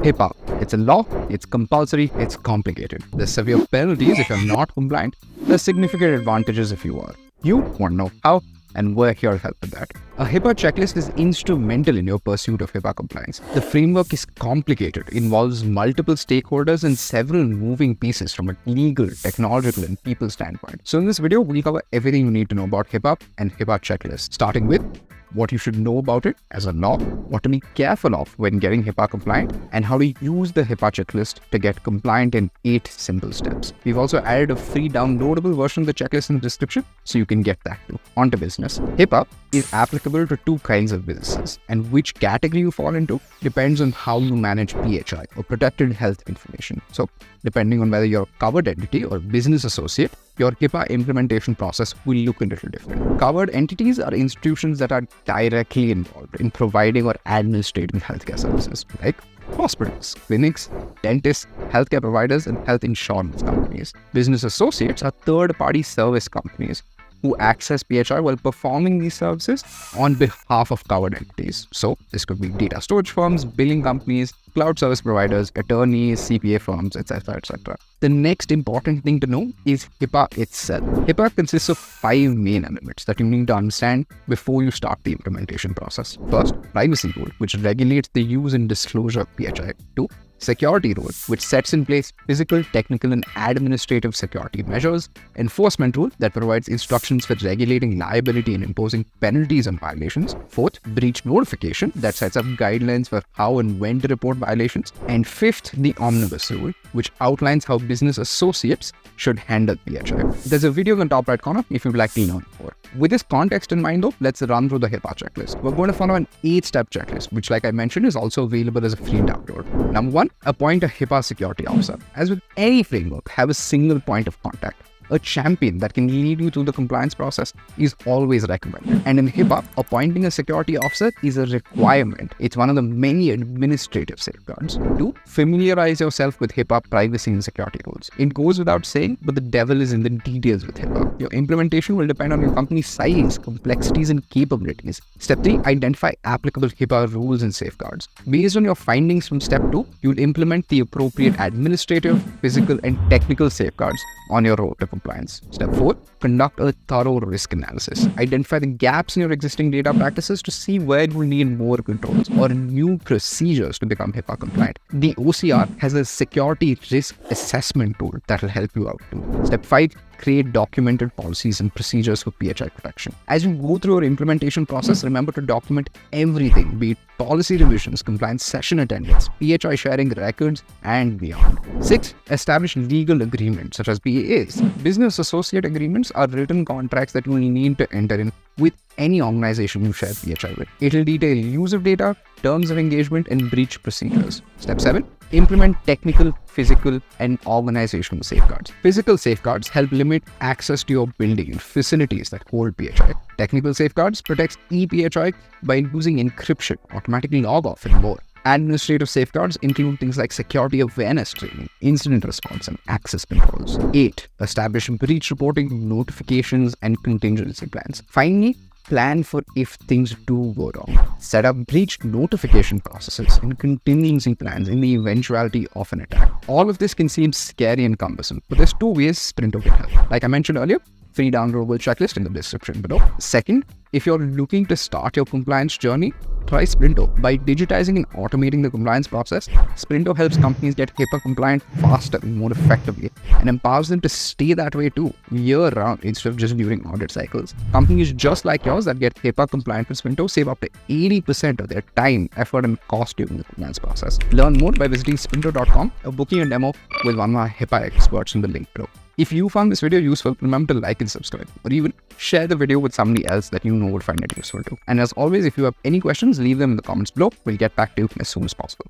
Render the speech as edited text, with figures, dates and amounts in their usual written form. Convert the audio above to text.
HIPAA. It's a law, it's compulsory, it's complicated. There's severe penalties if you're not compliant. There's significant advantages if you are. You want to know how, and we're here to help with that. A HIPAA checklist is instrumental in your pursuit of HIPAA compliance. The framework is complicated, involves multiple stakeholders and several moving pieces from a legal, technological, and people standpoint. So in this video, we'll cover everything you need to know about HIPAA and HIPAA checklist, starting with what you should know about it as a law, what to be careful of when getting HIPAA compliant, and how to use the HIPAA checklist to get compliant in 8 simple steps. We've also added a free downloadable version of the checklist in the description, so you can get that too. On to business. HIPAA is applicable to 2 kinds of businesses, and which category you fall into depends on how you manage PHI, or protected health information. So depending on whether you're a covered entity or business associate, your HIPAA implementation process will look a little different. Covered entities are institutions that are directly involved in providing or administrating healthcare services, like hospitals, clinics, dentists, healthcare providers, and health insurance companies. Business associates are third-party service companies who access PHI while performing these services on behalf of covered entities. So this could be data storage firms, billing companies, cloud service providers, attorneys, CPA firms, etc., etc. The next important thing to know is HIPAA itself. HIPAA consists of 5 main elements that you need to understand before you start the implementation process. First, privacy rule, which regulates the use and disclosure of PHI. 2, security rule, which sets in place physical, technical, and administrative security measures. Enforcement rule, that provides instructions for regulating liability and imposing penalties on violations. 4th, breach notification, that sets up guidelines for how and when to report violations. And 5th, the omnibus rule, which outlines how business associates should handle PHI. There's a video in the top right corner if you'd like to learn more. With this context in mind though, let's run through the HIPAA checklist. We're going to follow an 8-step checklist, which like I mentioned is also available as a free download. Number 1, appoint a HIPAA Security Officer. As with any framework, have a single point of contact. A champion that can lead you through the compliance process is always recommended. And in HIPAA, appointing a security officer is a requirement. It's one of the many administrative safeguards. 2, familiarize yourself with HIPAA privacy and security rules. It goes without saying, but the devil is in the details with HIPAA. Your implementation will depend on your company's size, complexities, and capabilities. Step 3, identify applicable HIPAA rules and safeguards. Based on your findings from Step 2, you'll implement the appropriate administrative, physical, and technical safeguards on your road to compliance. Step 4, conduct a thorough risk analysis. Identify the gaps in your existing data practices to see where you will need more controls or new procedures to become HIPAA compliant. The OCR has a security risk assessment tool that will help you out too. Step 5, create documented policies and procedures for PHI protection. As you go through your implementation process, remember to document everything, be it policy revisions, compliance session attendance, PHI sharing records, and beyond. 6, establish legal agreements such as BAAs. Business associate agreements are written contracts that you will need to enter in with any organization you share PHI with. It will detail use of data, terms of engagement, and breach procedures. Step 7, implement technical, physical, and organizational safeguards. Physical safeguards help limit access to your building and facilities that hold PHI. Technical safeguards protects ePHI by using encryption, automatic log off, and more. Administrative safeguards include things like security awareness training, incident response, and access controls. 8, establish breach reporting, notifications, and contingency plans. Finally, plan for if things do go wrong. Set up breach notification processes and contingency plans in the eventuality of an attack. All of this can seem scary and cumbersome, but there's 2 ways Sprinto can help. Like I mentioned earlier, free downloadable checklist in the description below. Second, if you're looking to start your compliance journey, try Sprinto. By digitizing and automating the compliance process, Sprinto helps companies get HIPAA compliant faster and more effectively, and empowers them to stay that way too, year-round instead of just during audit cycles. Companies just like yours that get HIPAA compliant with Sprinto save up to 80% of their time, effort, and cost during the compliance process. Learn more by visiting sprinto.com or booking a demo with one of our HIPAA experts in the link below. If you found this video useful, remember to like and subscribe, or even share the video with somebody else that you know would find it useful too. And as always, if you have any questions, leave them in the comments below. We'll get back to you as soon as possible.